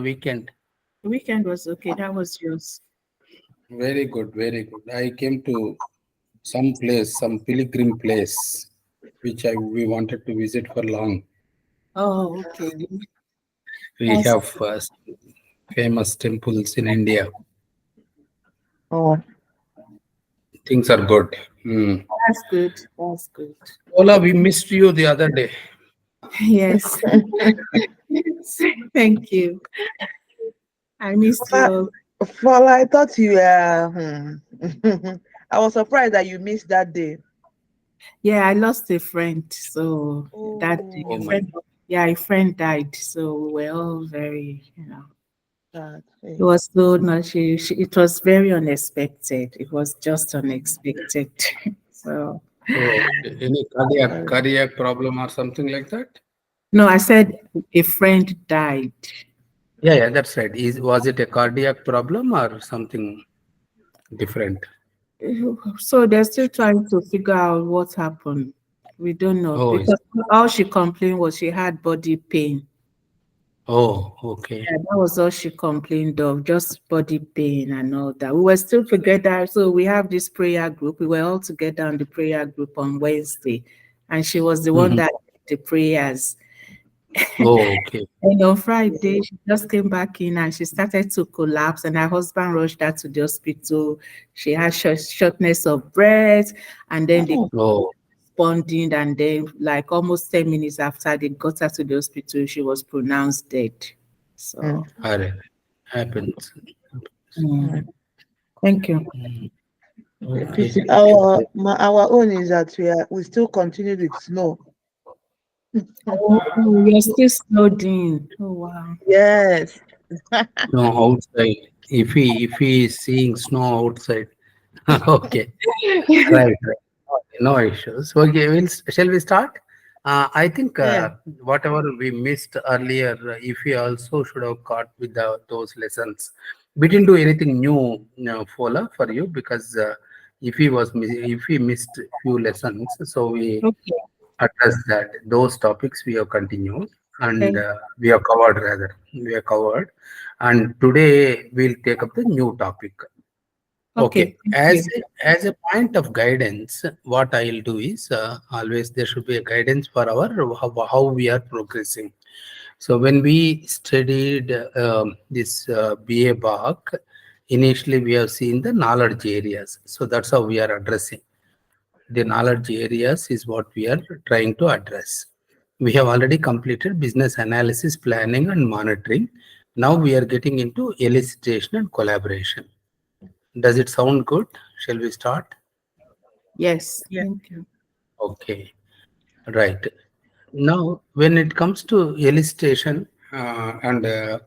weekend? The weekend was okay. That was yours. Very good, very good. I came to some place, some pilgrim place, which we wanted to visit for long. Oh, okay. We That's have famous temples in India. Oh, Things are good. that's good. That's good. Ola, we missed you the other day. Yes. Yes. Thank you. I missed you Fa- all. Fala, I thought you were. I was surprised that you missed that day. Yeah, I lost a friend. So that day, Oh a Oh, my. friend, yeah, a friend died. So we were all very, God. it Hey. was so not it was very unexpected. It was just unexpected. So Oh, any cardiac Sorry. cardiac problem or something like that? no, I said a friend died. Yeah, yeah, that's right. Was it a cardiac problem or something different? So they're still trying to figure out what happened. We don't know Oh, because all she complained was she had body pain. oh, okay. Yeah, that was all she complained of, just body pain and all that. We were still together. So we have this prayer group. We were all together on the prayer group on Wednesday. And she was the one Mhm. that did the prayers. Oh, okay. And on Friday, she just came back in and she started to collapse. And her husband rushed her to the hospital. She had shortness of breath. And then they Oh, Oh, responding. And then, like almost 10 minutes after they got her to the hospital, she was pronounced dead. mm, So, alright. Happens. mm, mm. thank you. Mm. The Okay. pity. Our own is that we still continue with snow. Oh, you're still snowed in. Oh, wow. Yes. No, outside. If he is seeing snow outside. Okay. Right, right. Okay, no issues. Okay, shall we start? I think Yeah. whatever we missed earlier, if we also should have caught with those lessons. We didn't do anything new, Fola, for you because if we missed few lessons, so we Okay, address that. Those topics we have continued and thank we have covered rather. We have covered, and today we'll take up the new topic. okay, Okay, thank as you. as a point of guidance, what I'll do is always there should be a guidance for our how we are progressing. So when we studied this BA BAC, initially we have seen the knowledge areas. So that's how we are addressing the knowledge areas is what we are trying to address. We have already completed business analysis, planning, and monitoring. Now we are getting into elicitation and collaboration. Does it sound good? Shall we start? Yes, Yeah. thank you. Okay, right. Now, when it comes to elicitation and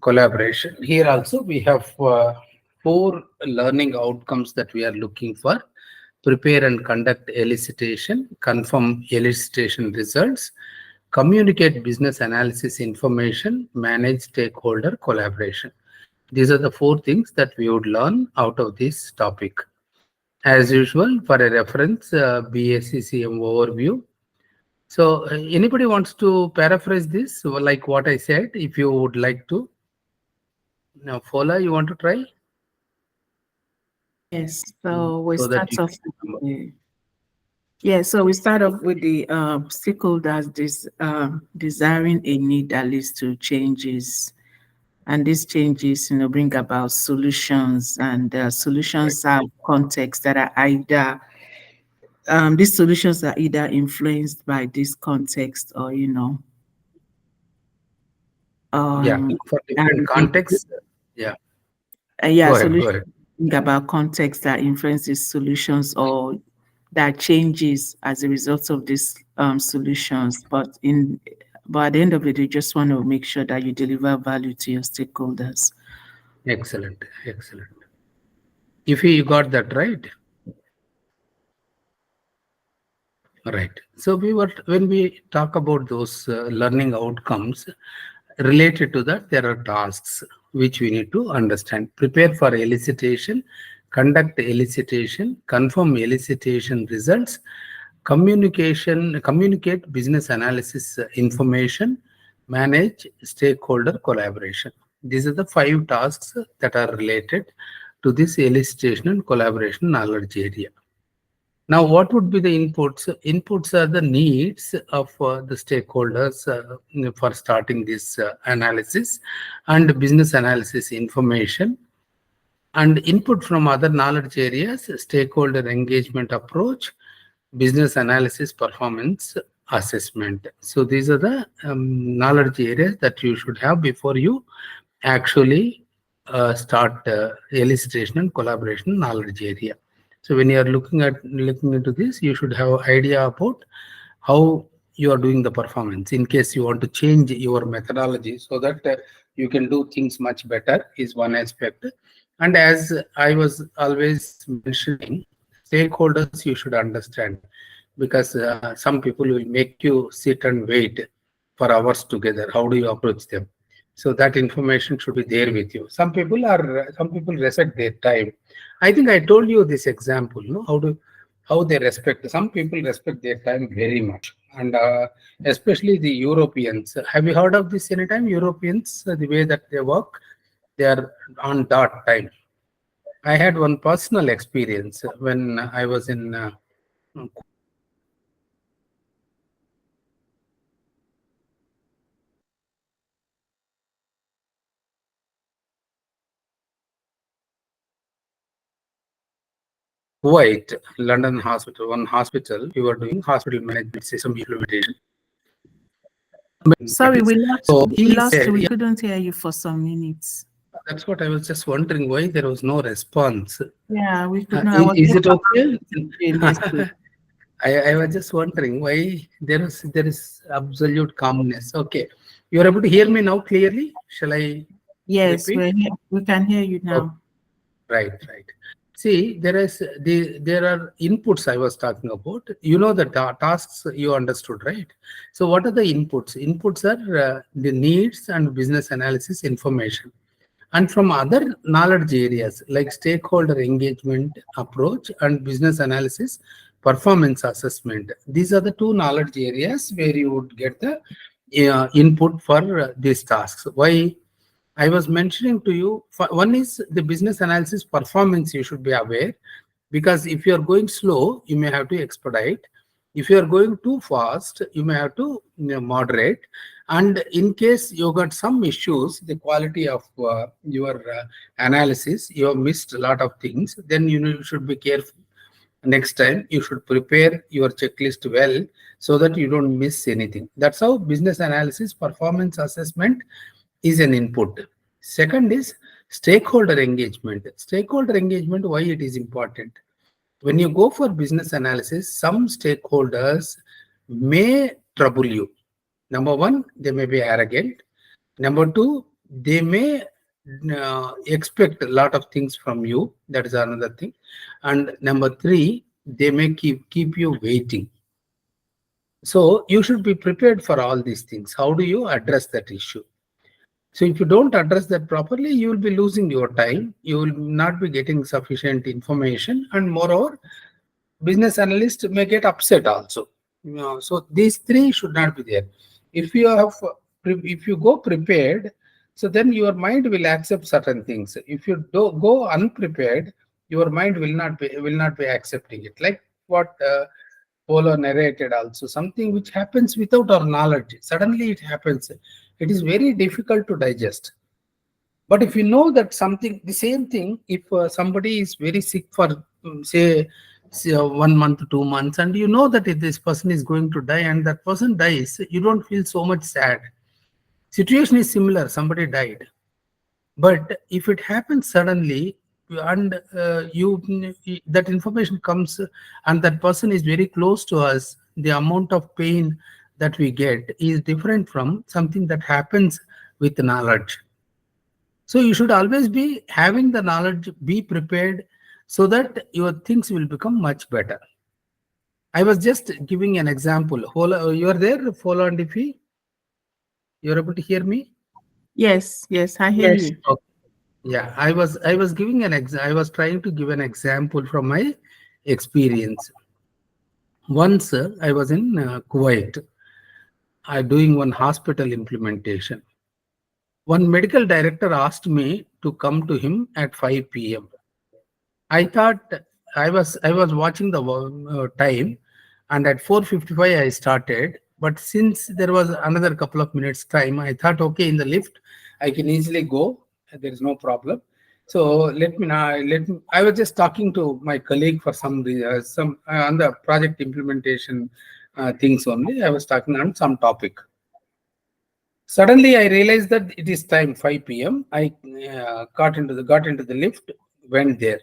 collaboration, here also we have four learning outcomes that we are looking for. Prepare and conduct elicitation, confirm elicitation results, communicate business analysis information, manage stakeholder collaboration. These are the four things that we would learn out of this topic. As usual, for a reference, BACCM overview. So, anybody wants to paraphrase this, like what I said? If you would like to, now, Fola, you want to try Yes, so we so that start you off can. with yeah, so we start off with the stakeholders desiring a need that leads to changes. And these changes, bring about solutions, and Right. solutions have contexts that are either these solutions are either influenced by this context or Yeah, um for different and contexts. Yeah, yeah, go ahead, go solutions ahead. bring about context that influences solutions or that changes as a result of these solutions. But at the end of it, you just want to make sure that you deliver value to your stakeholders. Excellent, excellent. If you got that right, right. So we were when we talk about those learning outcomes related to that, there are tasks which we need to understand. Prepare for elicitation, conduct elicitation, confirm elicitation results, communicate business analysis information, manage stakeholder collaboration. These are the 5 tasks that are related to this elicitation and collaboration knowledge area. Now, what would be the inputs? Inputs are the needs of the stakeholders for starting this analysis and business analysis information, and input from other knowledge areas, stakeholder engagement approach, business analysis, performance assessment. So these are the knowledge areas that you should have before you actually start elicitation and collaboration knowledge area. So when you are looking into this, you should have idea about how you are doing the performance in case you want to change your methodology so that you can do things much better is one aspect. And as I was always mentioning, stakeholders you should understand, because some people will make you sit and wait for hours together. How do you approach them? So that information should be there with you. Some people respect their time. I think I told you this example, no? How they respect. Some people respect their time very much, and especially the Europeans. Have you heard of this anytime? Europeans, the way that they work, they are on dot time. I had one personal experience when I was in Kuwait, London hospital, one hospital. We were doing hospital management system implementation. Sorry, So we he lost you. said, We yeah, couldn't hear you for some minutes. that's what I was just wondering, why there was no response. Yeah, we could not. I was Is just it okay? a message. I was just wondering why there is absolute calmness. Okay, you are able to hear me now clearly. Shall I Yes, repeat? we can hear you Okay. now. Right, right. See, there are inputs I was talking about. You know the tasks you understood, right? So what are the inputs? Inputs are the needs and business analysis information. And from other knowledge areas like stakeholder engagement approach and business analysis, performance assessment. These are the 2 knowledge areas where you would get the input for these tasks. Why? I was mentioning to you, one is the business analysis performance you should be aware, because if you are going slow, you may have to expedite. If you are going too fast, you may have to moderate. And in case you got some issues, the quality of your analysis, you have missed a lot of things, then you should be careful. Next time, you should prepare your checklist well so that you don't miss anything. That's how business analysis performance assessment is an input. Second is stakeholder engagement. Stakeholder engagement, why it is important? When you go for business analysis, some stakeholders may trouble you. Number one, they may be arrogant. Number two, they may expect a lot of things from you. That is another thing. And number three, they may keep you waiting. So you should be prepared for all these things. How do you address that issue? So if you don't address that properly, you will be losing your time. You will not be getting sufficient information, and moreover, business analyst may get upset also. So these 3 should not be there. If you have, if you go prepared, so then your mind will accept certain things. If you do go unprepared, your mind will not be accepting it. Like what Polo narrated also, something which happens without our knowledge. Suddenly it happens. It is very difficult to digest. But if you know that something, the same thing, if somebody is very sick for, say 1 month, 2 months, and you know that if this person is going to die and that person dies, you don't feel so much sad. Situation is similar, somebody died. But if it happens suddenly, and that information comes, and that person is very close to us, the amount of pain that we get is different from something that happens with knowledge. So you should always be having the knowledge, be prepared, so that your things will become much better. I was just giving an example. You are there, Fola and Ifi? You're able to hear me? Yes, yes, I hear you. Okay. Yeah, I was giving I was trying to give an example from my experience. Once I was in Kuwait, doing one hospital implementation. One medical director asked me to come to him at 5 p.m. I thought I was watching the time, and at 4:55 I started. But since there was another couple of minutes time, I thought, okay, in the lift I can easily go. There is no problem. So let me now. I was just talking to my colleague for some on the project implementation things only. I was talking on some topic. Suddenly, I realized that it is time 5 p.m. I got into the lift, went there,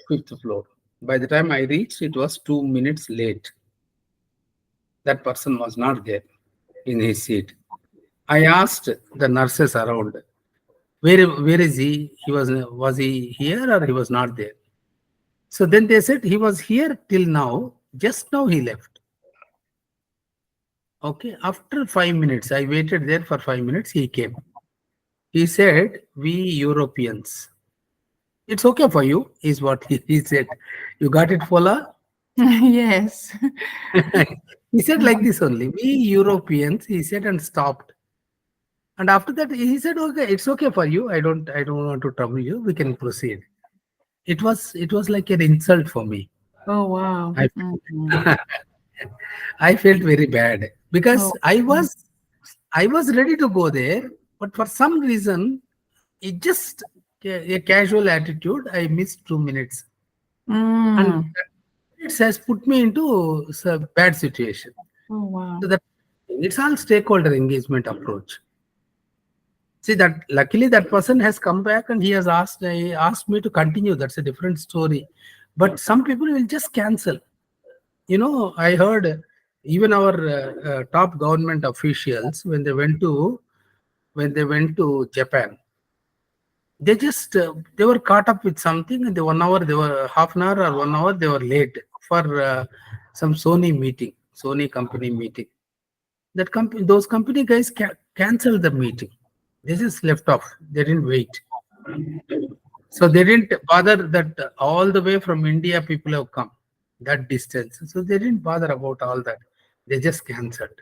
fifth floor. By the time I reached, it was 2 minutes late. That person was not there in his seat. I asked the nurses around, where is he? Was he here or he was not there? So then they said he was here till now. Just now he left. Okay. After 5 minutes, I waited there for 5 minutes. He came. He said, "We Europeans." It's okay for you, is what he said. You got it, Fola? Yes. He said like this only. We Europeans, he said, and stopped. And after that, he said, okay, it's okay for you. I don't want to trouble you. We can proceed. It was like an insult for me. Oh, wow. I Mhm. I felt very bad because Oh, I was ready to go there, but for some reason, it just a casual attitude. I missed 2 minutes. And mm. it has put me into a bad situation. Oh, wow. So that it's all stakeholder engagement approach. See that luckily that person has come back and he asked me to continue. That's a different story. But some people will just cancel. I heard even our top government officials when they went to Japan, they were caught up with something, and the 1 hour they were half an hour or 1 hour they were late for some Sony company meeting. Those company guys canceled the meeting. They just left off. They didn't wait. So they didn't bother that all the way from India people have come that distance. So they didn't bother about all that. They just canceled.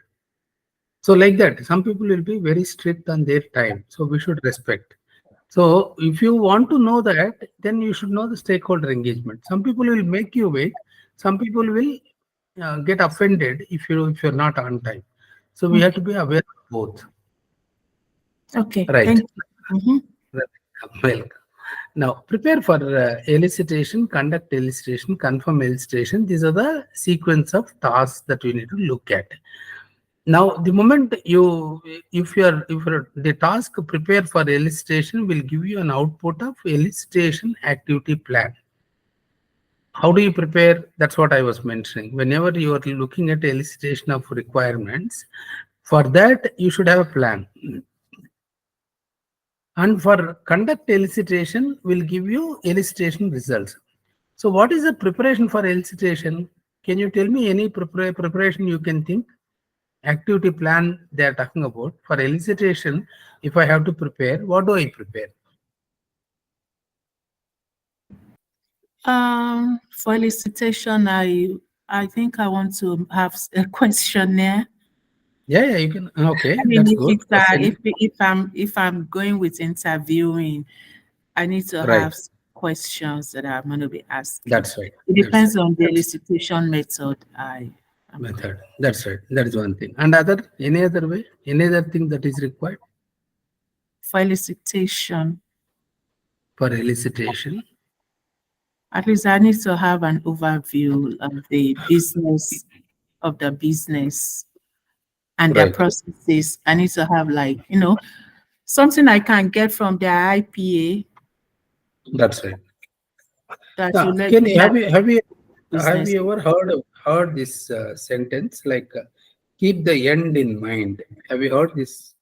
So like that, some people will be very strict on their time. So we should respect. So if you want to know that, then you should know the stakeholder engagement. Some people will make you wait. Some people will get offended if you're not on time. So we have to Okay. be aware of both. Okay. Right. Thank you. Mhm. Welcome. Now prepare for elicitation, conduct elicitation, confirm elicitation. These are the sequence of tasks that we need to look at. Now the moment if you're the task prepare for elicitation will give you an output of elicitation activity plan. How do you prepare? That's what I was mentioning. Whenever you are looking at elicitation of requirements, for that you should have a plan. And for conduct elicitation will give you elicitation results. So what is the preparation for elicitation? Can you tell me any preparation you can think? Activity plan they are talking about. For elicitation, if I have to prepare, what do I prepare? For elicitation, I think I want to have a questionnaire. Yeah, you can. Okay, I mean, that's if good. it's Question. if I'm going with interviewing, I need to Right. have questions that I'm going to be asking. That's right. It That's depends right. on the That's elicitation method I am going. method. That's right. That is one thing. And any other way, any other thing that is required For elicitation, for elicitation. at least I need to have an overview of the business and their Right. processes. I need to have, like, something I can get from their IPA That's right. that will Now, let can me you know have you have you have business. you ever heard this sentence like keep the end in mind? Have you heard this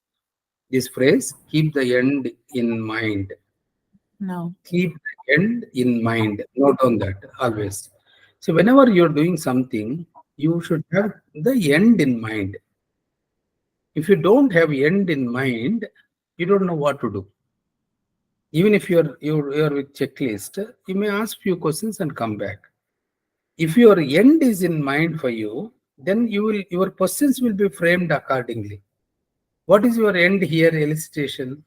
phrase? Keep the end in mind. No. Keep the end in mind. Note on that always. So whenever you're doing something, you should have the end in mind. If you don't have end in mind, you don't know what to do. Even if you're with checklist, you may ask few questions and come back. If your end is in mind for you, then your questions will be framed accordingly. What is your end here? Elicitation.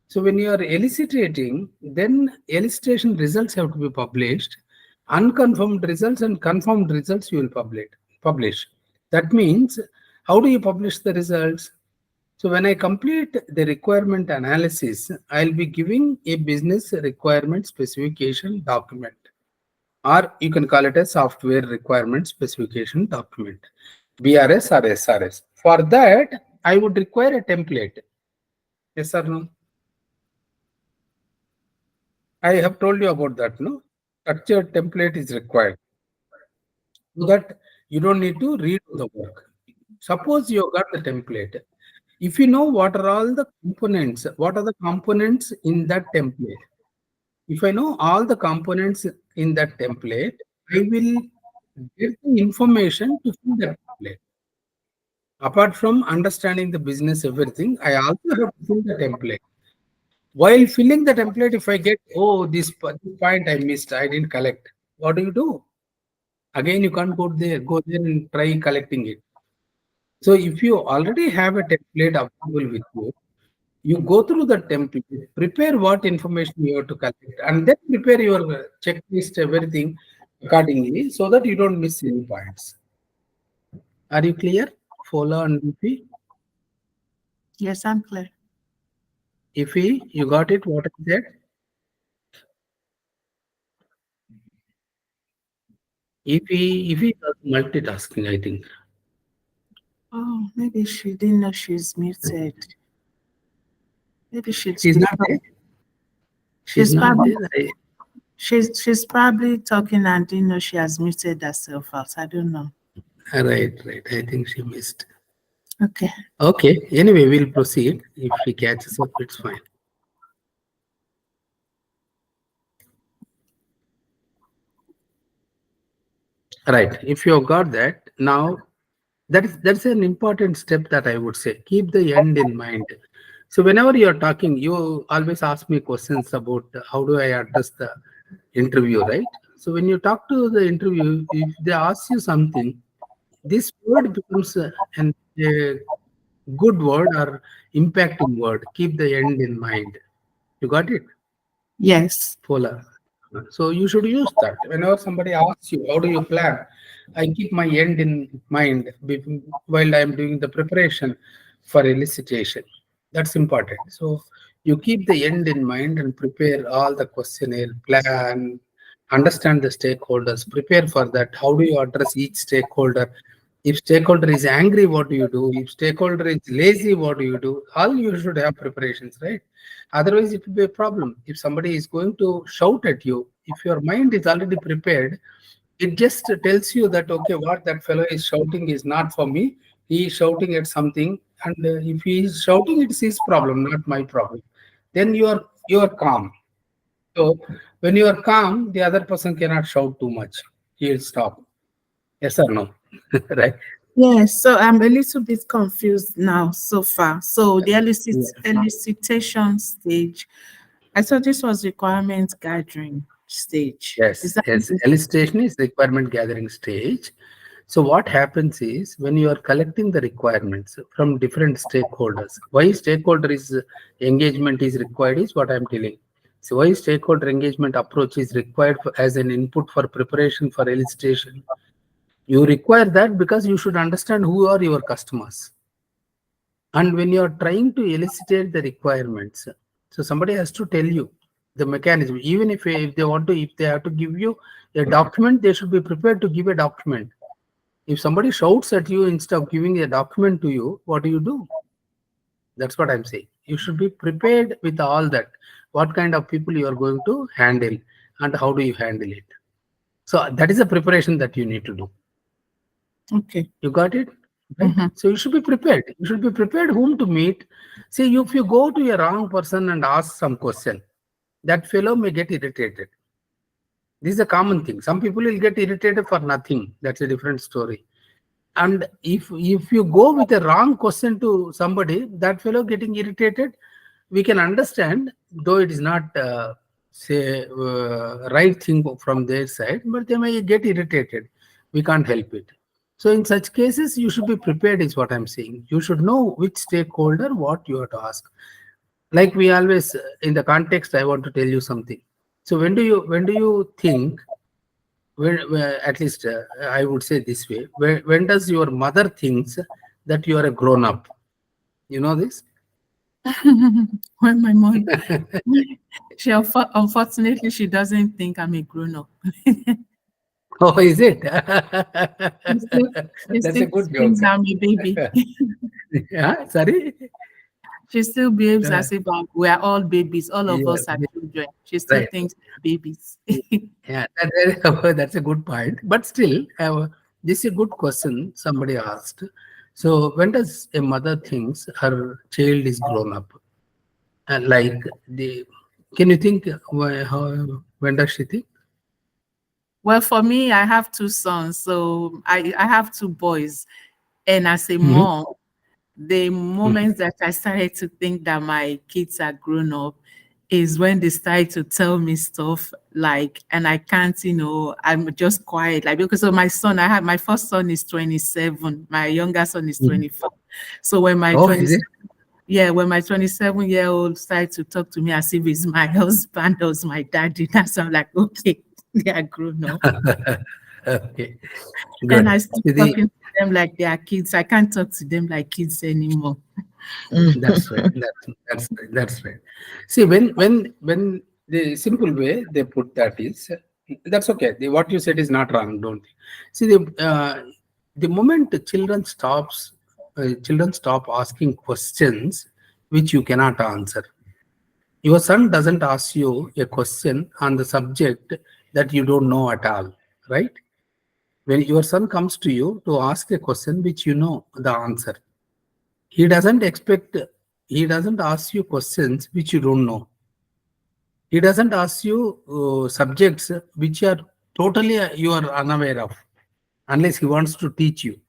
So when you are eliciting, then elicitation results have to be published. Unconfirmed results and confirmed results you will publish. That means, how do you publish the results? So when I complete the requirement analysis, I'll be giving a business requirement specification document, or you can call it a software requirement specification document, BRS or SRS. For that, I would require a template. Yes or no? I have told you about that, no? Structured template is required so that you don't need to read the work. Suppose you got the template. If you know what are all the components, what are the components in that template? If I know all the components in that template, I will get the information to fill that template. Apart from understanding the business, everything, I also have to fill the template. While filling the template, if I get, oh, this point I missed, I didn't collect, what do? Again, you can't go there and try collecting it. So if you already have a template available with you, you go through the template, prepare what information you have to collect, and then prepare your checklist, everything accordingly, so that you don't miss any points. Are you clear? Fola and Ifi? Yes, I'm clear. Ifi, you got it? What is that? Ifi was multitasking, I think. Oh, maybe she didn't know she's muted. Maybe She's not there. She's not probably there. she's probably talking and didn't know she has muted herself out. I don't know. Right. I think she missed. Okay. Okay. Anyway, we'll proceed. If she catches up, it's fine. Right. If you have got that, now that's an important step that I would say. Keep the end in mind. So whenever you're talking, you always ask me questions about how do I address the interview, right? So when you talk to the interview, if they ask you something, this word becomes a good word or impacting word. Keep the end in mind. You got it? Yes. Polar. So you should use that. Whenever somebody asks you, how do you plan? I keep my end in mind while I'm doing the preparation for elicitation. That's important. So you keep the end in mind and prepare all the questionnaire, plan, understand the stakeholders, prepare for that. How do you address each stakeholder? If stakeholder is angry, what do you do? If stakeholder is lazy, what do you do? All you should have preparations, right? Otherwise, it will be a problem. If somebody is going to shout at you, if your mind is already prepared, it just tells you that, okay, what that fellow is shouting is not for me. He is shouting at something, and if he is shouting, it's his problem, not my problem. Then you are calm. So when you are calm, the other person cannot shout too much. He will stop. Yes or no? Right? Yes. So I'm a little bit confused now so far. So the Yeah. elicitation stage, I thought this was requirement gathering stage. Is Yes, that yes. Elicitation is requirement gathering stage. So what happens is when you are collecting the requirements from different stakeholders, why stakeholder is engagement is required is what I'm telling. So why stakeholder engagement approach is required as an input for preparation for elicitation. You require that because you should understand who are your customers. And when you are trying to elicitate the requirements, so somebody has to tell you the mechanism. Even if they want to, if they have to give you a document, they should be prepared to give a document. If somebody shouts at you instead of giving a document to you, what do? That's what I'm saying. You should be prepared with all that. What kind of people you are going to handle and how do you handle it? So that is a preparation that you need to do. okay? You got it? Right? Mhm. So you should be prepared. You should be prepared whom to meet. See, if you go to a wrong person and ask some question, that fellow may get irritated. This is a common thing. Some people will get irritated for nothing. That's a different story. And if you go with a wrong question to somebody, that fellow getting irritated, we can understand, though it is not say right thing from their side, but they may get irritated. We can't help it. So in such cases, you should be prepared, is what I'm saying. You should know which stakeholder, what you have to ask. Like we always, in the context, I want to tell you something. So when do you think, when at least I would say this way, when does your mother thinks that you are a grown up? You know this? When my mom, unfortunately, she doesn't think I'm a grown up. Oh, is it? She still, she That's a still good joke. thinks I'm a baby. Yeah, sorry. She still behaves Uh, as if we are all babies. All of yeah, us are yeah, children. She still right. thinks we're babies. Yeah, that's a good point. But still, this is a good question somebody asked. So, when does a mother thinks her child is grown up? Like the, can you think when does she think? Well, for me, I have two sons, so I have two boys. And as a Mhm, mom, the mhm. moment that I started to think that my kids are grown up is when they started to tell me stuff like, and I can't, I'm just quiet. Like, because of my son, I have my first son is 27, my younger son is Mhm. 24. So when my Oh, is 27, it? yeah, when my 27-year-old started to talk to me as if he's my husband or my daddy, that's I'm like, okay, they are grown up. Okay, And good. I start The, talking to them like they are kids. I can't talk to them like kids anymore. That's right. That's right. See, when the simple way they put that is, that's okay. What you said is not wrong. Don't see the moment the children stop asking questions which you cannot answer. Your son doesn't ask you a question on the subject that you don't know at all, right? When your son comes to you to ask a question which you know the answer, he doesn't expect, he doesn't ask you questions which you don't know. He doesn't ask you subjects which are totally you are unaware of, unless he wants to teach you.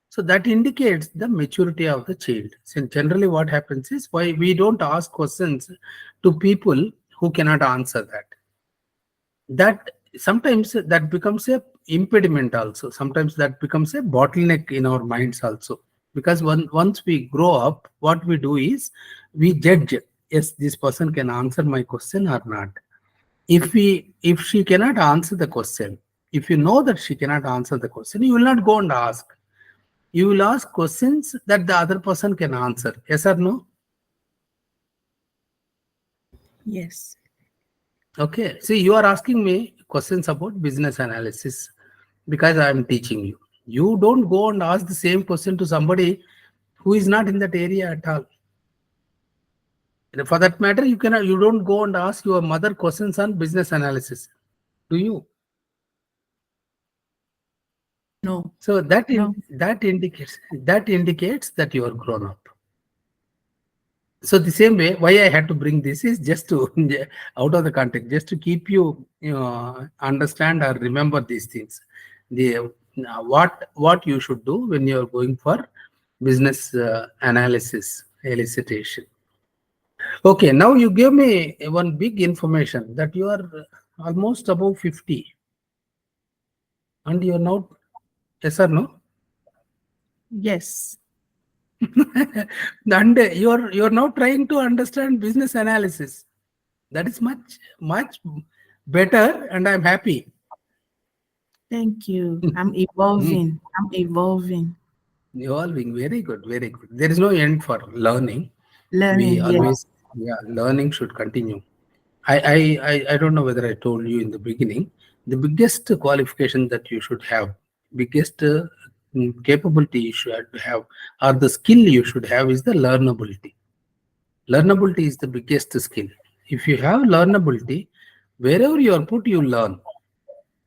So that indicates the maturity of the child. So generally, what happens is why we don't ask questions to people who cannot answer that. That sometimes that becomes a impediment also. Sometimes that becomes a bottleneck in our minds also, because once we grow up, what we do is we judge, yes, this person can answer my question or not. If she cannot answer the question, if you know that she cannot answer the question, you will not go and ask. You will ask questions that the other person can answer, yes or no. Yes. Okay, see, you are asking me questions about business analysis because I am teaching you. You don't go and ask the same question to somebody who is not in that area at all. And for that matter, you don't go and ask your mother questions on business analysis, do you? No, So no. that indicates that you are grown up. So the same way, why I had to bring this is just to out of the context, just to keep you understand or remember these things. The what you should do when you are going for business analysis elicitation. Okay, now you gave me one big information that you are almost above 50, and you are now, yes or no? Yes. And you're now trying to understand business analysis. That is much better, and I'm happy. Thank you. I'm Mm. evolving. I'm evolving. Evolving, very good, very good. There is no end for learning. We Learning. always, Yes. yeah, learning should continue. I don't know whether I told you in the beginning, the biggest qualification that you should have, biggest capability you should have, or the skill you should have is the learnability. Learnability is the biggest skill. If you have learnability, wherever you are put, you learn.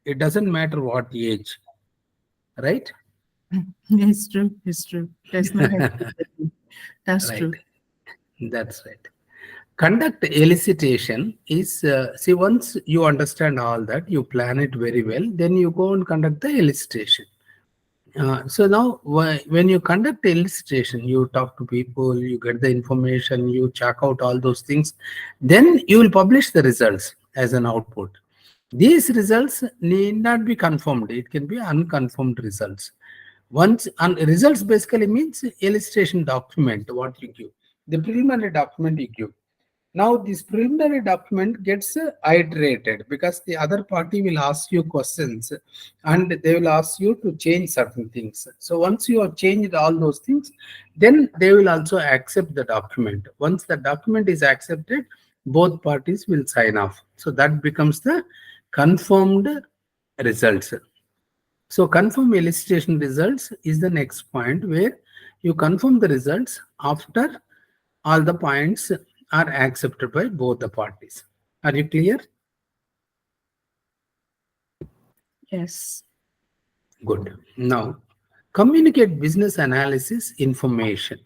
It doesn't matter what age, right? It's true. It's true. There's no hesitation. That's Right. true. That's right. Conduct elicitation is, see, once you understand all that, you plan it very well, then you go and conduct the elicitation. So now, when you conduct elicitation, you talk to people, you get the information, you check out all those things, then you will publish the results as an output. These results need not be confirmed, it can be unconfirmed results. Once and results basically means illustration document what you give, the preliminary document you give. Now this preliminary document gets iterated because the other party will ask you questions and they will ask you to change certain things. So once you have changed all those things, then they will also accept the document. Once the document is accepted, both parties will sign off. So that becomes the confirmed results. So confirm elicitation results is the next point where you confirm the results after all the points are accepted by both the parties. Are you clear? Yes. Good. Now, communicate business analysis information.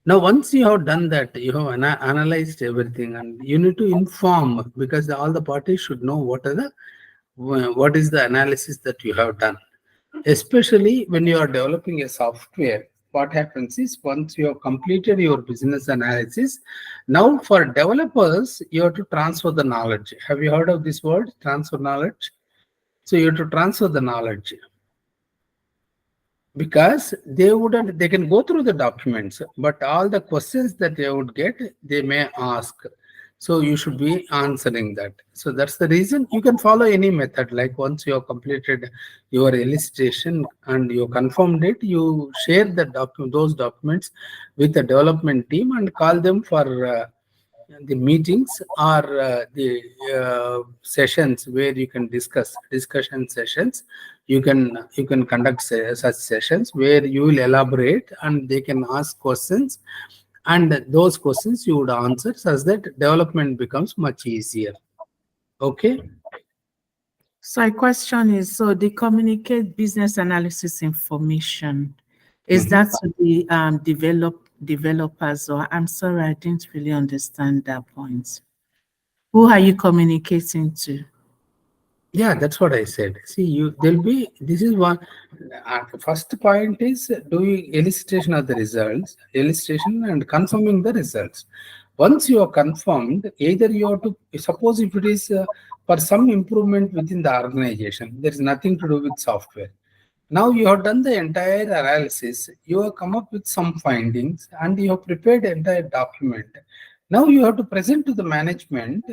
Now, once you have done that, you have analyzed everything, and you need to inform because all the parties should know what is the analysis that you have done. Especially when you are developing a software, what happens is once you have completed your business analysis, now for developers, you have to transfer the knowledge. Have you heard of this word, transfer knowledge? So you have to transfer the knowledge because they can go through the documents, but all the questions that they would get, they may ask. So you should be answering that. So that's the reason you can follow any method. Like once you have completed your elicitation and you confirmed it, you share those documents with the development team and call them for the meetings or sessions where you can discussion sessions. You can conduct such sessions where you will elaborate and they can ask questions, and those questions you would answer such that development becomes much easier. Okay. So my question is, so they communicate business analysis information. Is Mhm. that to the developers, or I'm sorry, I didn't really understand that point. Who are you communicating to? Yeah, that's what I said. See, there'll be, this is one, first point is doing elicitation of the results, elicitation and confirming the results. Once you are confirmed, either you have to, suppose if it is for some improvement within the organization, there is nothing to do with software. Now you have done the entire analysis, you have come up with some findings and you have prepared the entire document. Now you have to present to the management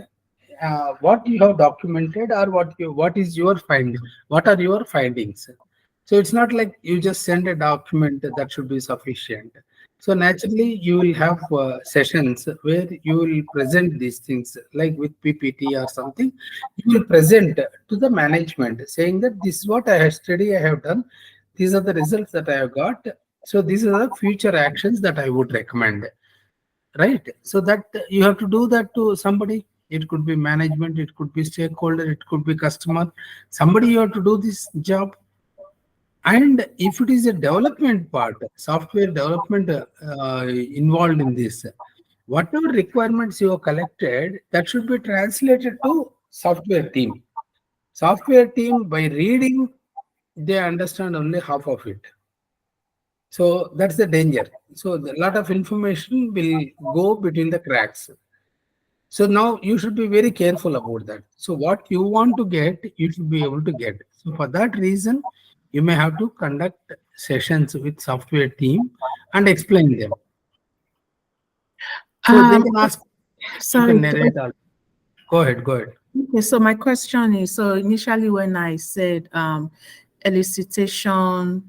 what you have documented or what are your findings. So it's not like you just send a document that should be sufficient. So naturally you will have sessions where you will present these things like with PPT or something. You will present to the management saying that this is what I have studied, I have done, these are the results that I have got, so these are the future actions that I would recommend. Right? So that you have to do that to somebody. It could be management, it could be stakeholder, it could be customer. Somebody you have to do this job. And if it is a development part, software development involved in this, whatever requirements you have collected, that should be translated to software team. Software team, by reading, they understand only half of it. So that's the danger. So a lot of information will go between the cracks. So now you should be very careful about that. So what you want to get, you should be able to get. So for that reason, you may have to conduct sessions with software team and explain them. So they Um, can ask, you can sorry. narrate all. Go ahead, go ahead. Okay, so my question is, so initially when I said elicitation,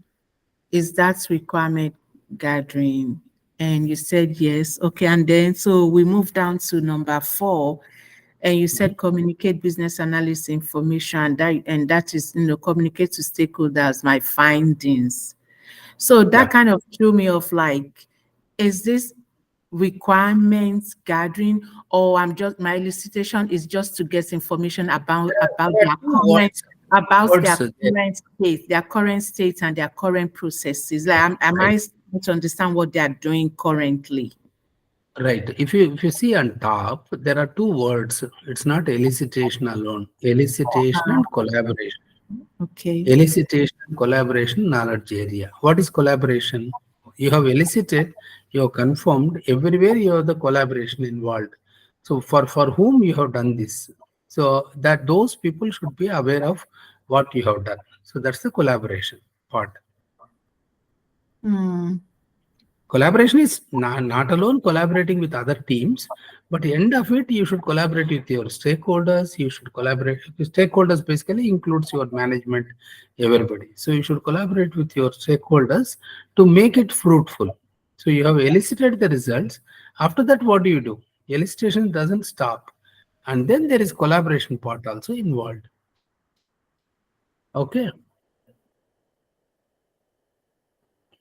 is that requirement gathering? And you said yes. Okay, and then so we move down to number 4, and you said communicate business analysis information, and that is, communicate to stakeholders my findings. So Yeah. that kind of threw me off, like, is this requirements gathering, or I'm just, my elicitation is just to get information about There are their two current, about words their there. current state and their current processes. Like, am Right. I supposed to understand what they are doing currently? Right. If you see on top, there are two words. It's not elicitation alone. Elicitation and collaboration. Okay. Elicitation, collaboration, knowledge area. What is collaboration? You have elicited, you have confirmed, everywhere you have the collaboration involved. So for whom you have done this? So that those people should be aware of what you have done. So that's the collaboration. part. Hmm. Collaboration is not alone collaborating with other teams, but end of it, you should collaborate with your stakeholders. You should collaborate. Stakeholders basically includes your management, everybody. So you should collaborate with your stakeholders to make it fruitful. So you have elicited the results. After that, what do you do? Elicitation doesn't stop, and then there is collaboration part also involved. Okay,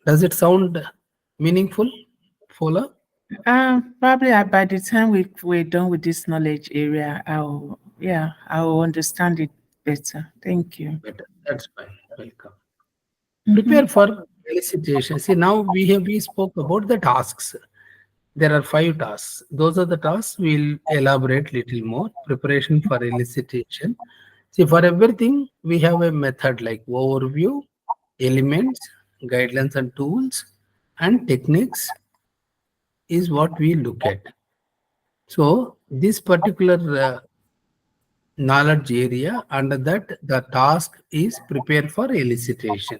does it sound meaningful, Fola? Probably by the time we're done with this knowledge area, I'll understand it better. Thank you. Better. That's fine. Welcome. Mm-hmm. Prepare for elicitation. See, now we spoke about the tasks. There are 5 tasks. Those are the tasks we'll elaborate little more. Preparation for elicitation. See, for everything we have a method like overview, elements, guidelines and tools, and techniques is what we look at. So this particular knowledge area, under that the task is prepare for elicitation.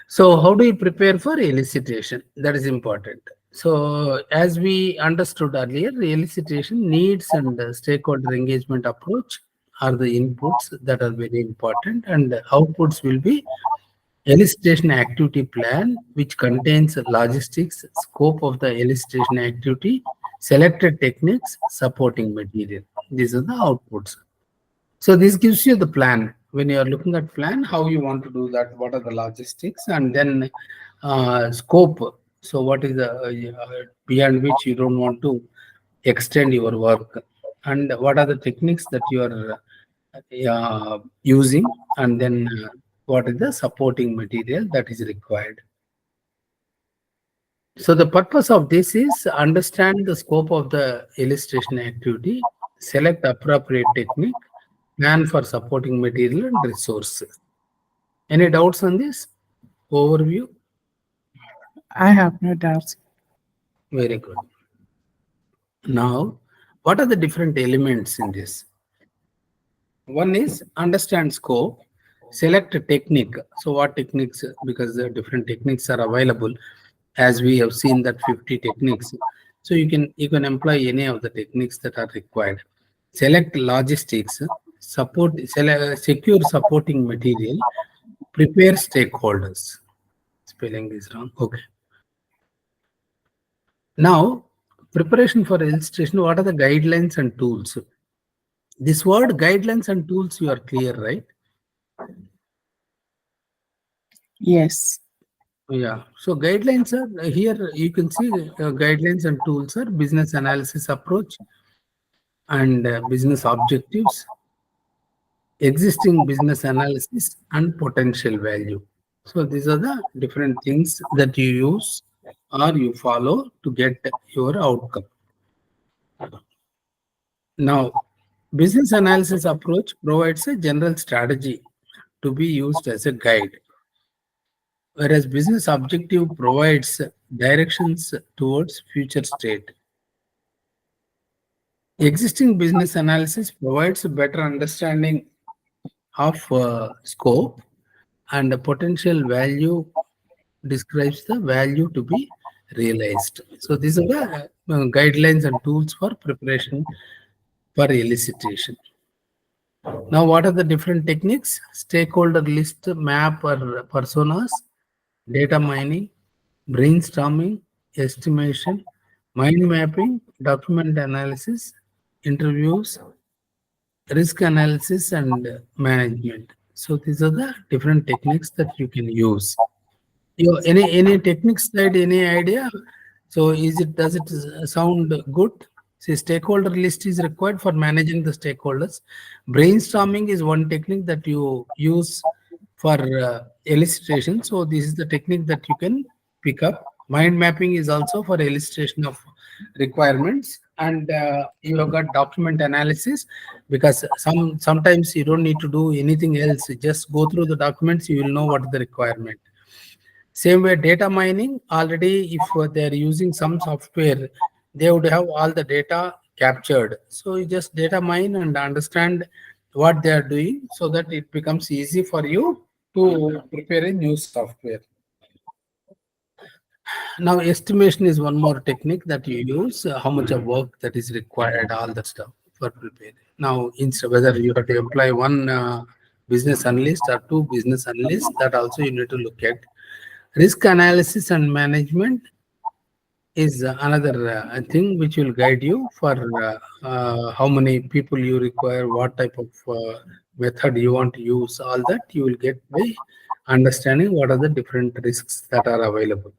So, how do you prepare for elicitation? That is important. So, as we understood earlier, elicitation needs and stakeholder engagement approach are the inputs that are very important, and the outputs will be elicitation activity plan, which contains logistics, scope of the elicitation activity, selected techniques, supporting material. These are the outputs. So this gives you the plan. When you are looking at plan, how you want to do that, what are the logistics, and then scope. So what is the beyond which you don't want to extend your work, and what are the techniques that you are using, and then what is the supporting material that is required. So the purpose of this is understand the scope of the illustration activity, select appropriate technique, plan for supporting material and resources. Any doubts on this overview? I have no doubt. Very good. Now, what are the different elements in this? One is understand scope, select a technique. So what techniques? Because the different techniques are available, as we have seen that 50 techniques. So you can employ any of the techniques that are required. Select logistics, secure supporting material, prepare stakeholders. Spelling is wrong. Okay. Now, preparation for illustration. What are the guidelines and tools? This word guidelines and tools, you are clear, right? Yes. Yeah. So guidelines are here. You can see guidelines and tools are business analysis approach and business objectives, existing business analysis, and potential value. So these are the different things that you use or you follow to get your outcome. Now, business analysis approach provides a general strategy to be used as a guide, whereas business objective provides directions towards future state. Existing business analysis provides a better understanding of scope, and the potential value describes the value to be realized. So these are the guidelines and tools for preparation for elicitation. Now, what are the different techniques? Stakeholder list, map or personas, data mining, brainstorming, estimation, mind mapping, document analysis, interviews, risk analysis, and management. So these are the different techniques that you can use. You any techniques side, any idea? So does it sound good? See, stakeholder list is required for managing the stakeholders. Brainstorming is one technique that you use for illustration. So this is the technique that you can pick up. Mind mapping is also for illustration of requirements, and you have got document analysis, because sometimes you don't need to do anything else. Just go through the documents, you will know what is the requirement. Same way, data mining, already if they're using some software, they would have all the data captured. So you just data mine and understand what they are doing so that it becomes easy for you to prepare a new software. Now, estimation is one more technique that you use, how much of work that is required, all that stuff for preparing. Now, instead whether you have to employ one business analyst or two business analysts, that also you need to look at. Risk analysis and management is another thing which will guide you for how many people you require, what type of method you want to use, all that you will get by understanding what are the different risks that are available.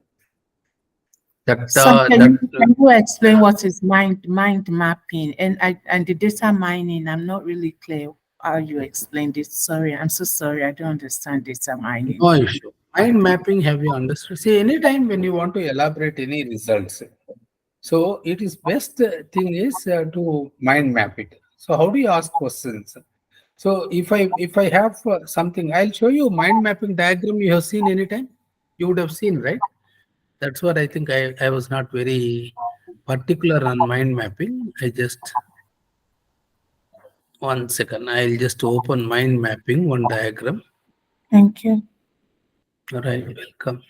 That So that can you explain what is mind mapping and the data mining? I'm not really clear how you explained it. Sorry, I'm so sorry. I don't understand data mining. no issue. Mind mapping, have you understood? See, anytime when you want to elaborate any results, so it is best thing is to mind map it. So how do you ask questions? So if I have something, I'll show you mind mapping diagram. You have seen anytime? You would have seen, right? That's what I think. I was not very particular on mind mapping. I just one second. I'll just open mind mapping one diagram. Thank you. All right, welcome.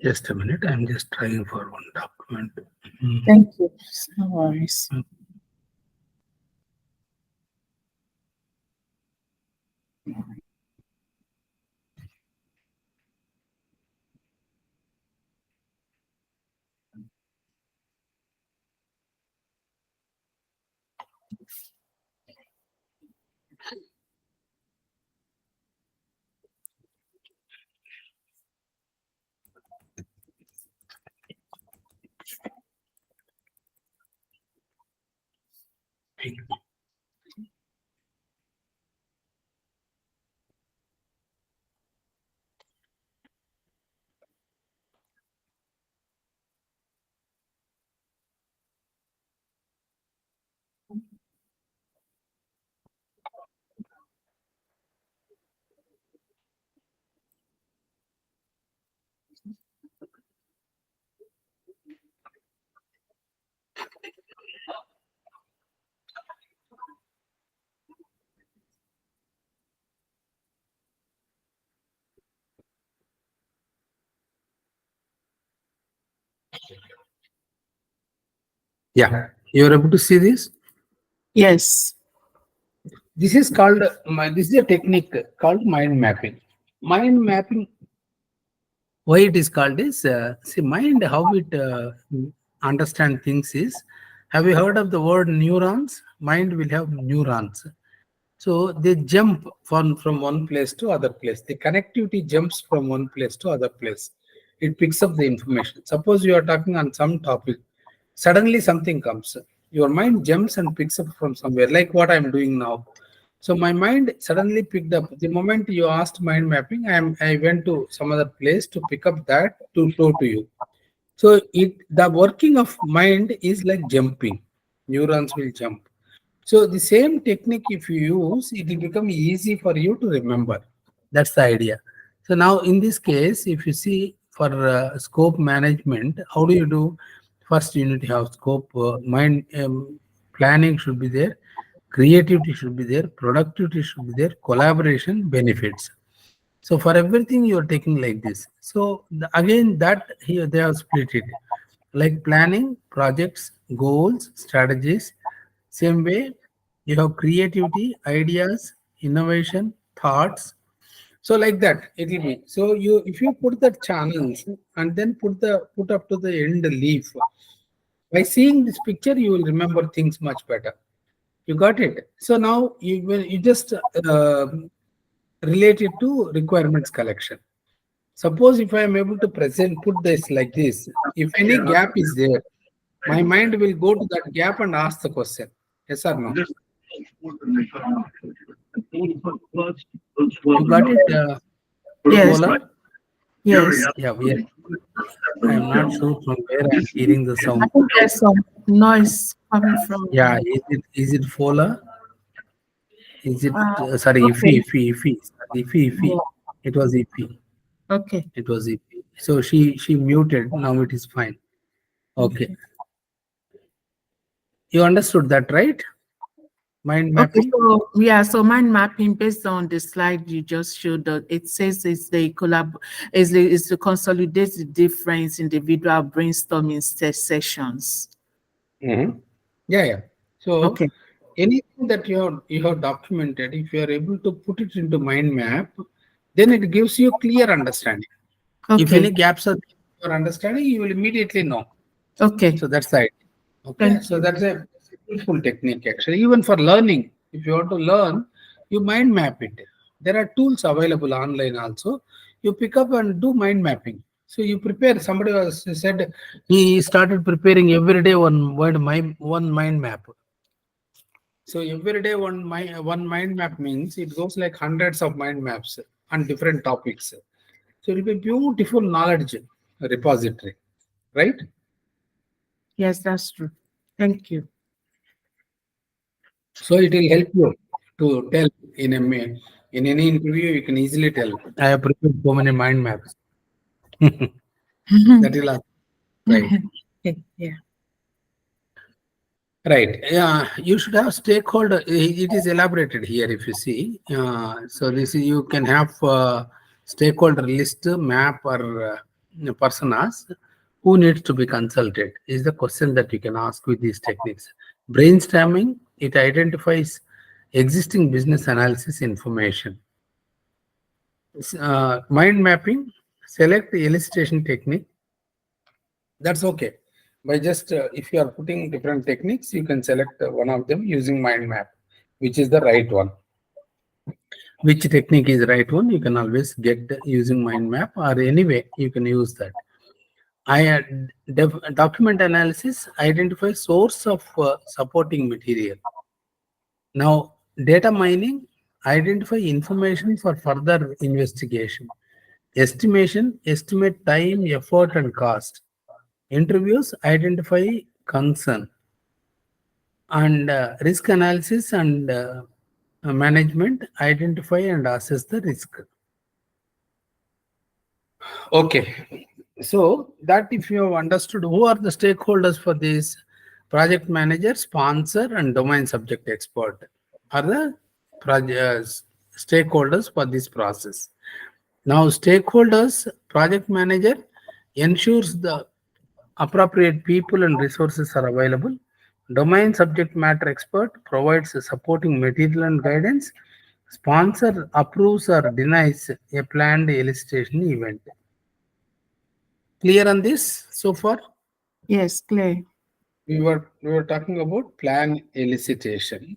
Just a minute. I'm just trying for one document. Thank you. No worries. Yeah, you're able to see this. Yes. This is called this is a technique called mind mapping. Mind mapping, why it is called is see mind how it understand things is. Have you heard of the word neurons? Mind will have neurons. So they jump from one place to other place. The connectivity jumps from one place to other place. It picks up the information. Suppose you are talking on some topic, suddenly something comes. Your mind jumps and picks up from somewhere, like what I'm doing now. So my mind suddenly picked up. The moment you asked mind mapping, I went to some other place to pick up that to show to you. So the working of mind is like jumping. Neurons will jump. So the same technique, if you use, it will become easy for you to remember. That's the idea. So now in this case, if you see for scope management, how do you do? First, you need to have scope. Mind planning should be there. Creativity should be there. Productivity should be there. Collaboration benefits. So for everything you are taking like this. So again, that here they have split it like planning, projects, goals, strategies. Same way, you have creativity, ideas, innovation, thoughts. So like that it will be. So you if you put the channels and then put up to the end leaf, by seeing this picture you will remember things much better. You got it. So now you just relate it to requirements collection. Suppose if I am able to present put this like this, if any gap is there, my mind will go to that gap and ask the question. Yes or no? You got it, Yes, Bola? yes. Yeah, we are. I am not sure from where I am hearing the I sound. think there's some noise coming Yeah, from. is it Fola? Is it Uh, sorry, okay. Ifi, sorry, Ifi. Yeah. It was Ifi. Okay. It was Ifi. So she muted. Now it is fine. Okay, Okay. you understood that, right? Mind Okay. mapping. So yeah. So mind mapping based on the slide you just showed, it says it's the is to consolidate the different individual brainstorming sessions. Mhm. Yeah, yeah. So Okay. anything that you have documented, if you are able to put it into mind map, then it gives you clear understanding. If any Okay. gaps are in your understanding, you will immediately know. Okay. So that's the idea. Okay, Thank so you. that's a useful technique actually. Even for learning, if you want to learn, you mind map it. There are tools available online also. You pick up and do mind mapping. So you prepare. Somebody was said he started preparing every day one mind map. So every day one mind map means it goes like hundreds of mind maps on different topics. So it will be beautiful knowledge repository, right? Yes, that's true. Thank you. So it will help you to tell in any interview. You can easily tell. I have prepared so many mind maps. That will ask, right. Okay. Yeah. Right. Yeah, you should have stakeholder. It is elaborated here if you see. So this you can have stakeholder list, map, or personas who needs to be consulted is the question that you can ask with these techniques. Brainstorming, it identifies existing business analysis information. Mind mapping, select the elicitation technique. That's okay. By just if you are putting different techniques, you can select one of them using mind map, which is the right one. Which technique is right one? You can always get using mind map, or anyway you can use that. Document analysis identifies source of supporting material. Now data mining identify information for further investigation. Estimation estimate time, effort, and cost. Interviews identify concern, and risk analysis and management identify and assess the risk. Okay, so that if you have understood who are the stakeholders for this, project manager, sponsor, and domain subject expert are the stakeholders for this process. Now, stakeholders, project manager ensures the appropriate people and resources are available. Domain subject matter expert provides supporting material and guidance. Sponsor approves or denies a planned elicitation event. Clear on this so far? Yes, clear. We were talking about plan elicitation.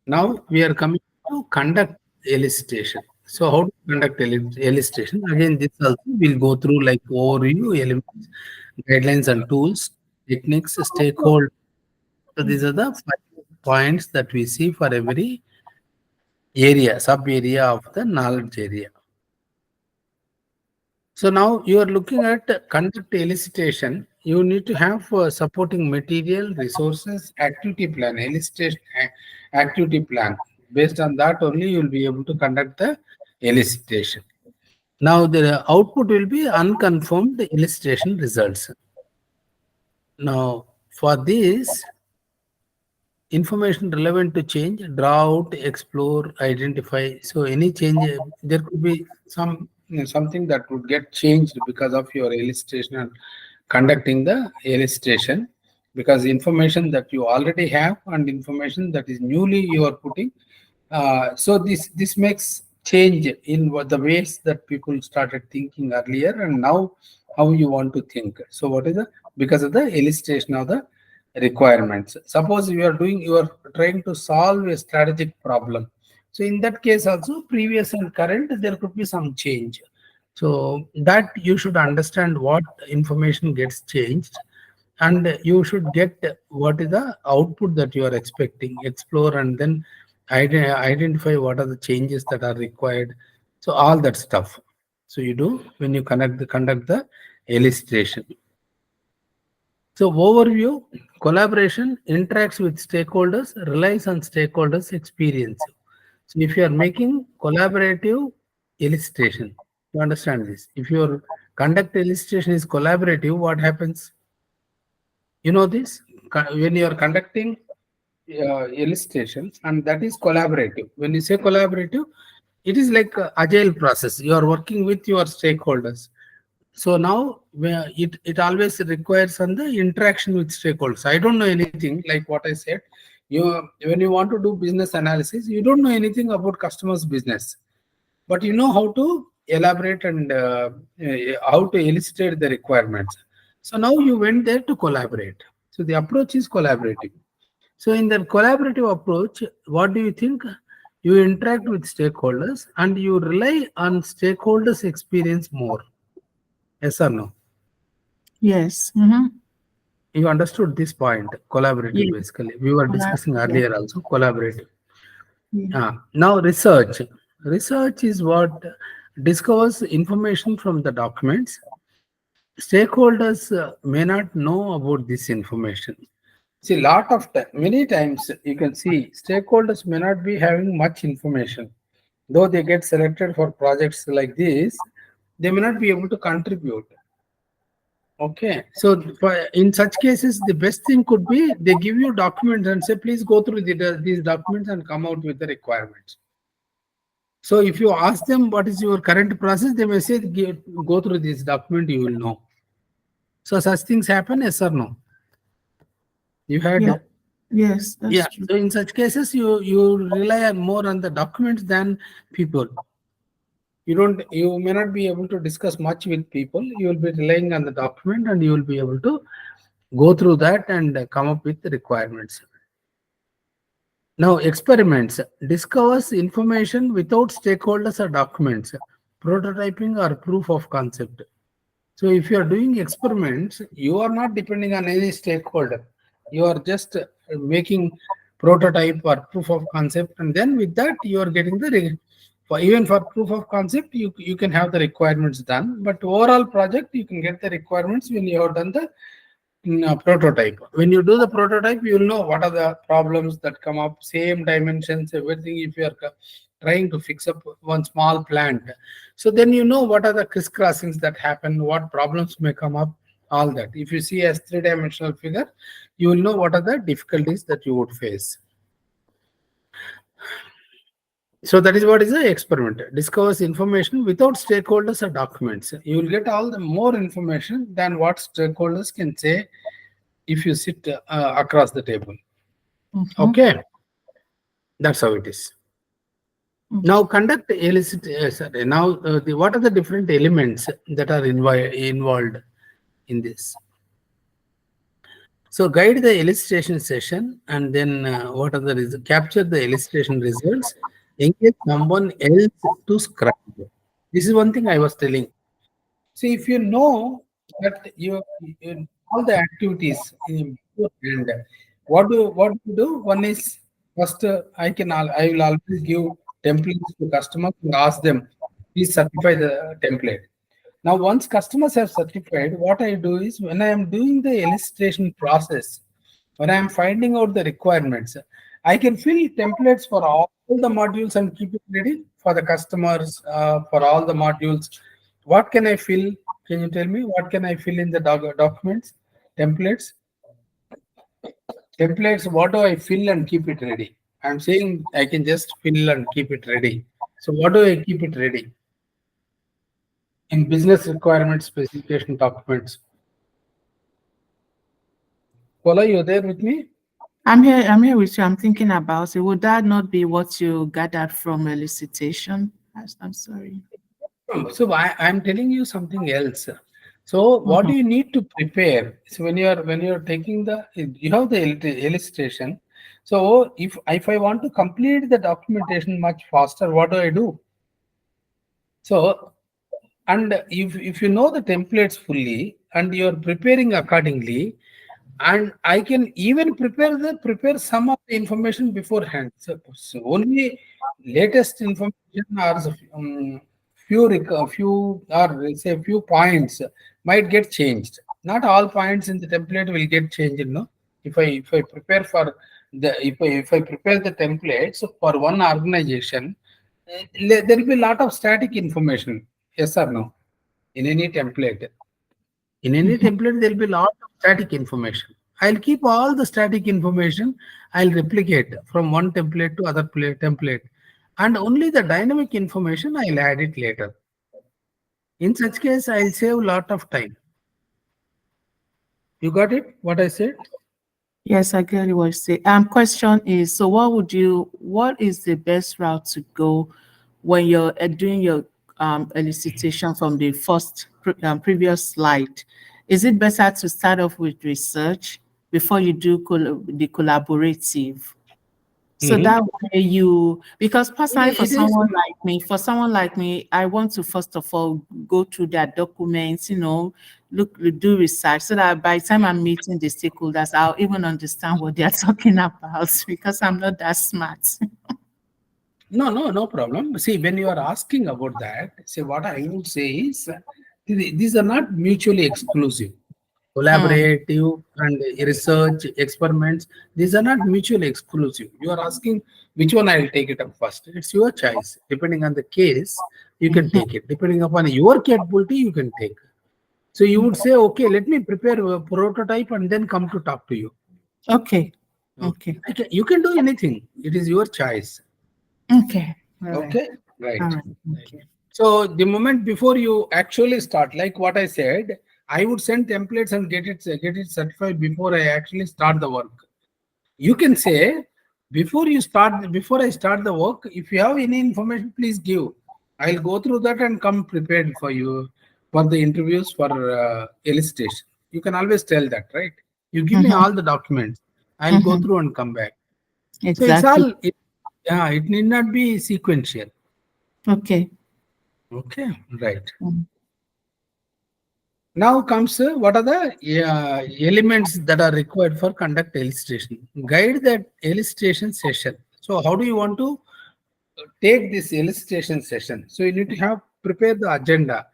Now we are coming to conduct elicitation. So how to conduct elicitation? Again, this also will go through like overview, elements, guidelines and tools, techniques, stakeholder. So these are the 5 points that we see for every area, sub area of the knowledge area. So now you are looking at conduct elicitation. You need to have supporting material, resources, activity plan, elicitation activity plan. Based on that only you will be able to conduct the elicitation. Now the output will be unconfirmed elicitation results. Now for this, information relevant to change, draw out, explore, identify. So any change, there could be something that would get changed because of your elicitation and conducting the elicitation, because information that you already have and information that is newly you are putting. So this makes change in what the ways that people started thinking earlier and now how you want to think. So what is the, because of the elicitation of the requirements. Suppose you are trying to solve a strategic problem. So in that case also previous and current there could be some change. So that you should understand what information gets changed, and you should get what is the output that you are expecting, explore, and then identify what are the changes that are required. So all that stuff. So you do when you conduct the elicitation. So overview, collaboration interacts with stakeholders, relies on stakeholders' experience. So if you are making collaborative elicitation, you understand this. If your conduct elicitation is collaborative, what happens? You know this? When you are conducting elicitation, and that is collaborative. When you say collaborative, it is like a agile process. You are working with your stakeholders. So now it always requires on the interaction with stakeholders. I don't know anything, like what I said. When you want to do business analysis, you don't know anything about customers' business, but you know how to elaborate and how to elicit the requirements. So now you went there to collaborate. So the approach is collaborative. So in that collaborative approach, what do you think? You interact with stakeholders and you rely on stakeholders' experience more. Yes or no? Yes. Mm-hmm. You understood this point, collaborative Yes. basically. We were discussing Yeah. earlier also, collaborative. Yeah. Now research. Research is what discovers information from the documents. Stakeholders may not know about this information. See, many times you can see stakeholders may not be having much information. Though they get selected for projects like this, they may not be able to contribute. Okay, so in such cases, the best thing could be they give you documents and say, please go through these documents and come out with the requirements. So if you ask them what is your current process, they may say, Go through this document, you will know." So such things happen, yes or no? You Yeah. had, Yes, yeah. that's true. So in such cases, you rely on more on the documents than people. You may not be able to discuss much with people. You will be relying on the document, and you will be able to go through that and come up with the requirements. Now, experiments discovers information without stakeholders or documents, prototyping or proof of concept. So, if you are doing experiments, you are not depending on any stakeholder. You are just making prototype or proof of concept, and then with that, you are getting even for proof of concept, you can have the requirements done. But overall project, you can get the requirements when you have done the prototype. When you do the prototype, you will know what are the problems that come up, same dimensions, everything. If you are trying to fix up one small plant, so then you know what are the crisscrossings that happen, what problems may come up, all that. If you see as three-dimensional figure, you will know what are the difficulties that you would face. So that is what is the experiment. Discovers information without stakeholders or documents. You will get all the more information than what stakeholders can say if you sit across the table. Mm-hmm. Okay, that's how it is. Mm. Now conduct elicit. Sorry. Now, what are the different elements that are involved in this? So guide the elicitation session, and then what are the capture the elicitation results. Engage someone else to scribe. This is one thing I was telling. See, if you know that you all the activities in beforehand, what do you do? One is first, I will always give templates to customers and ask them, please certify the template. Now, once customers have certified, what I do is when I am doing the elicitation process, when I am finding out the requirements, I can fill templates for all the modules and keep it ready for the customers for all the modules. What can I fill? Can you tell me what can I fill in the documents? Templates? Templates, what do I fill and keep it ready? I'm saying I can just fill and keep it ready. So what do I keep it ready? In business requirements specification documents. Paula, you there with me? I'm here with you. I'm thinking about it. Would that not be what you gathered from elicitation? I'm sorry. So I'm telling you something else. So what Mhm. do you need to prepare? So when you're taking the you have the illustration. So if I want to complete the documentation much faster, what do I do? So and if you know the templates fully and you're preparing accordingly, and I can even prepare some of the information beforehand. So only latest information or few or say few points might get changed. Not all points in the template will get changed. No, if I prepare for if I prepare the templates for one organization, there will be a lot of static information. Yes or no? In any template. In any Mhm. template, there will be a lot of static information. I'll keep all the static information. I'll replicate from one template to other template. And only the dynamic information I'll add it later. In such case, I'll save a lot of time. You got it? What I said? Yes, I get what you say. Question is, so what is the best route to go when you're doing your elicitation from the previous slide? Is it better to start off with research before you do the collaborative? So Mhm. that way because personally It is. for someone like me, I want to first of all go through their documents, do research so that by the time I'm meeting the stakeholders, I'll even understand what they're talking about because I'm not that smart. No problem. See, when you are asking about that, see, what I would say is these are not mutually exclusive. Mm, Collaborative and research experiments, these are not mutually exclusive. You are asking which one I'll take it up first. It's your choice. Depending on the case, you can mhm. take it. Depending upon your capability, you can take. So you would say, okay, let me prepare a prototype and then come to talk to you. Okay. Okay. Okay. You can do anything. It is your choice. Okay. All right. Okay. All Right. right. Okay. So the moment before you actually start, like what I said, I would send templates and get it certified before I actually start the work. You can say before I start the work, if you have any information, please give. I'll go through that and come prepared for you for the interviews for elicitation. You can always tell that, right? You give me Mhm, all the documents. I'll go mhm. through and come back. So it's Exactly. all. Yeah, it need not be sequential. Okay. Okay, right. Mm. Now comes what are the elements that are required for conduct illustration. Guide that illustration session. So how do you want to take this illustration session? So you need to have prepare the agenda.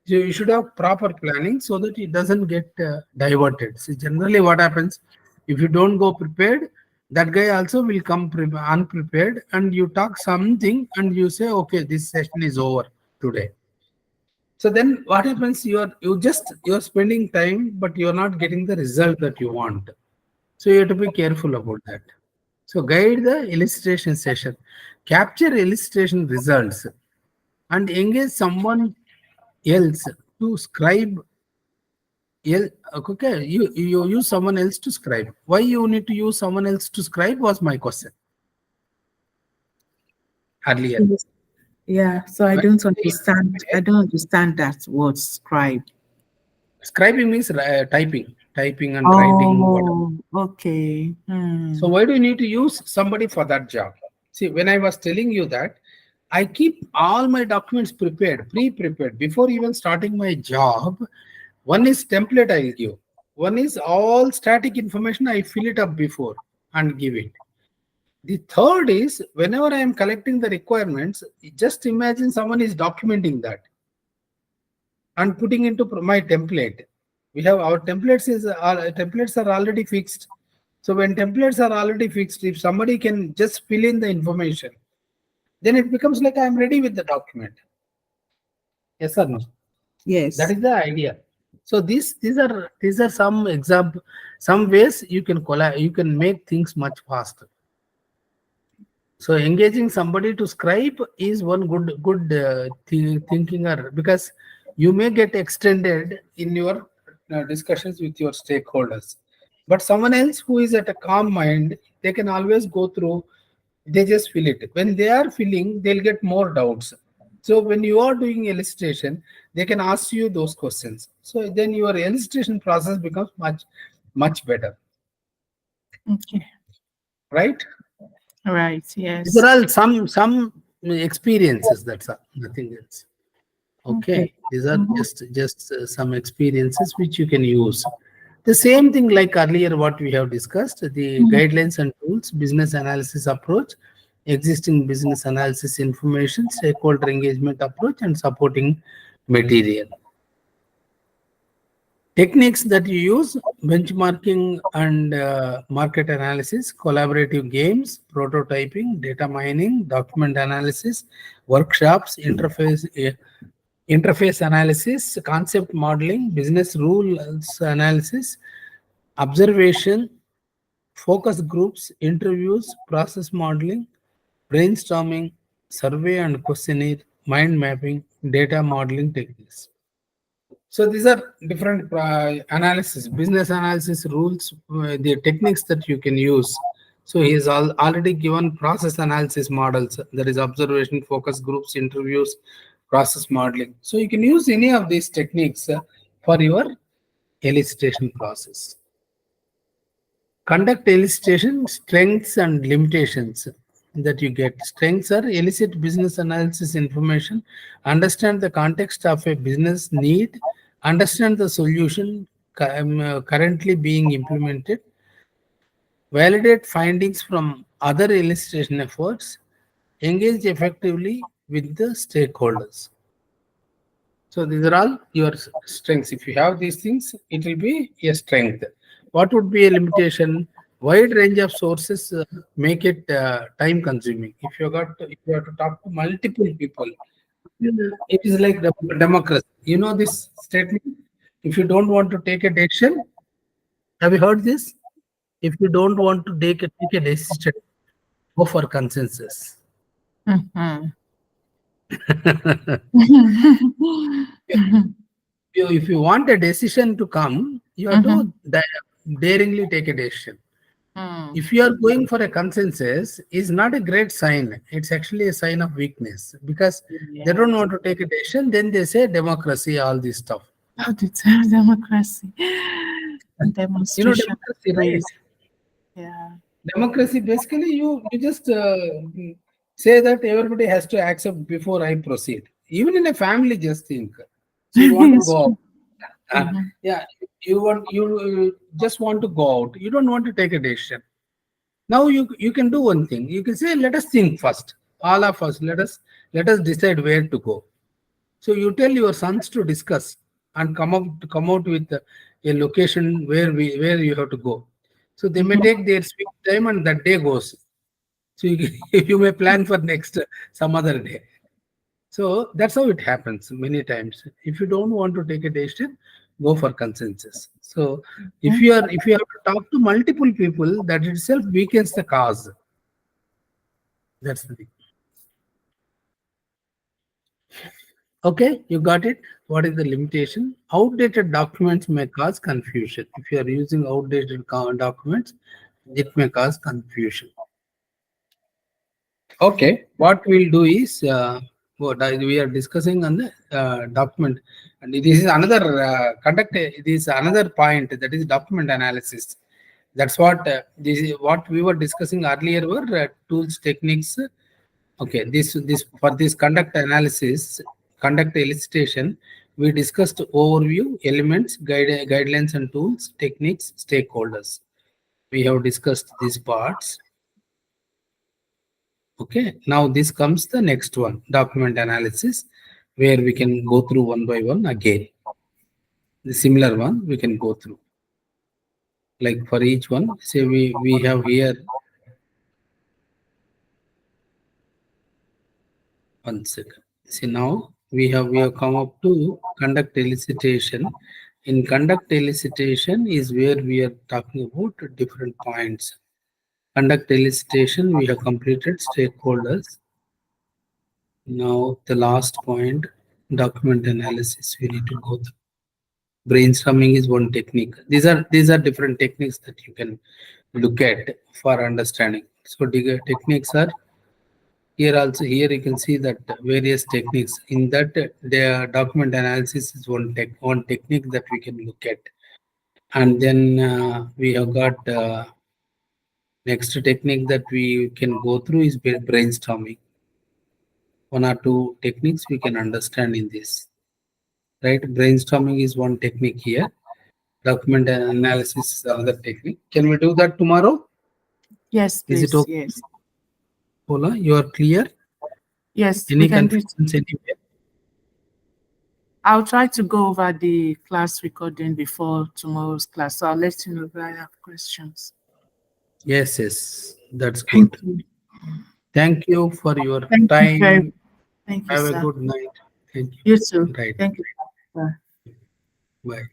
So you should have proper planning so that it doesn't get diverted. See, generally what happens if you don't go prepared, that guy also will come unprepared, and you talk something and you say, okay, this session is over today. So then what happens? You're spending time, but you're not getting the result that you want. So you have to be careful about that. So guide the illustration session, capture illustration results, and engage someone else to scribe. Okay, you use someone else to scribe. Why you need to use someone else to scribe was my question earlier. Yes. Yeah, so I When don't you understand. say I don't understand that word scribe. scribing means typing and writing, whatever. Oh, okay. So Hmm. why do you need to use somebody for that job? See, when I was telling you that, I keep all my documents prepared, pre-prepared before even starting my job. One is template I'll give. One is all static information I fill it up before and give it. The third is whenever I am collecting the requirements, just imagine someone is documenting that and putting into my template. We have our templates are already fixed. So when templates are already fixed, if somebody can just fill in the information, then it becomes like I'm ready with the document. Yes or no? That Yes. is the idea. So these are some example, some ways you can you can make things much faster. So engaging somebody to scribe is one good thinking, or because you may get extended in your discussions with your stakeholders, but someone else who is at a calm mind, they can always go through. They just fill it. When they are filling, they'll get more doubts. So when you are doing elicitation, they can ask you those questions. So then your elicitation process becomes much better, Okay. right? Right. These are Yes. all some experiences. That's all, nothing else. Okay. Okay, these are Mhm. just some experiences which you can use. The same thing like earlier what we have discussed, the Mhm. guidelines and tools, business analysis approach, existing business analysis information, stakeholder engagement approach, and supporting material. Techniques that you use: benchmarking and market analysis, collaborative games, prototyping, data mining, document analysis, workshops, interface analysis, concept modeling, business rules analysis, observation, focus groups, interviews, process modeling, brainstorming, survey and questionnaire, mind mapping, data modeling techniques. So these are different analysis, business analysis rules, the techniques that you can use. So he is already given process analysis models. That is observation, focus groups, interviews, process modeling. So you can use any of these techniques for your elicitation process. Conduct elicitation strengths and limitations that you get. Strengths are elicit business analysis information, understand the context of a business need, understand the solution currently being implemented, validate findings from other elicitation efforts, engage effectively with the stakeholders. So these are all your strengths. If you have these things, it will be a strength. What would be a limitation? Wide range of sources make it time consuming. If you have to talk to multiple people, it is like the democracy. You know this statement. If you don't want to take a decision, have you heard this? If you don't want to take a decision, go for consensus. Mhm. If you want a decision to come, you have to Mhm. daringly take a decision. Mm. If you are going for a consensus, is not a great sign. It's actually a sign of weakness because they don't Yes. want to take a decision. Then they say democracy, all this stuff. How to tell democracy. You know Demonstration democracy, right? ways. Yeah. Democracy basically you just say that everybody has to accept before I proceed. Even in a family, just think. So you want to It's go out. true. Mhm. Yeah, you just want to go out. You don't want to take a decision. Now you can do one thing. You can say, let us think first. All of us, let us decide where to go. So you tell your sons to discuss and come out with a location where you have to go. So they may Mhm. take their sweet time and that day goes. So you may plan for next some other day. So that's how it happens many times. If you don't want to take a decision, go for consensus. So if you have to talk to multiple people, that itself weakens the cause. That's the thing. Okay, you got it. What is the limitation? Outdated documents may cause confusion. If you are using outdated documents, it may cause confusion. Okay, what we'll do is we are discussing on the document, and this is another conduct. It is another point, that is document analysis. That's what this is what we were discussing earlier were tools, techniques. Okay, this for this conduct analysis, conduct elicitation, we discussed overview, elements, guidelines and tools, techniques, stakeholders. We have discussed these parts. Okay, now this comes the next one, document analysis, where we can go through one by one again. The similar one we can go through. Like for each one, say we have here, one second. See now we have come up to conduct elicitation. In conduct elicitation is where we are talking about different points. Conduct elicitation, we have completed stakeholders. Now the last point, document analysis, we need to go through. Brainstorming is one technique. These are different techniques that you can look at for understanding. So techniques are Here also, here you can see that various techniques. In that, the document analysis is one technique that we can look at. And then we have got next technique that we can go through is brainstorming. One or two techniques we can understand in this. Right? Brainstorming is one technique here. Document analysis is another technique. Can we do that tomorrow? Yes, Is it please. okay, Yes. Paula? You are clear? Yes, we Any can do it. confusions anywhere? I'll try to go over the class recording before tomorrow's class. So I'll let you know if I have questions. Yes, yes, that's Thank good. you. Thank you for your Thank you very time. Thank you, Have a sir. good night. Thank You you. too. Right. Thank you. Bye. Bye.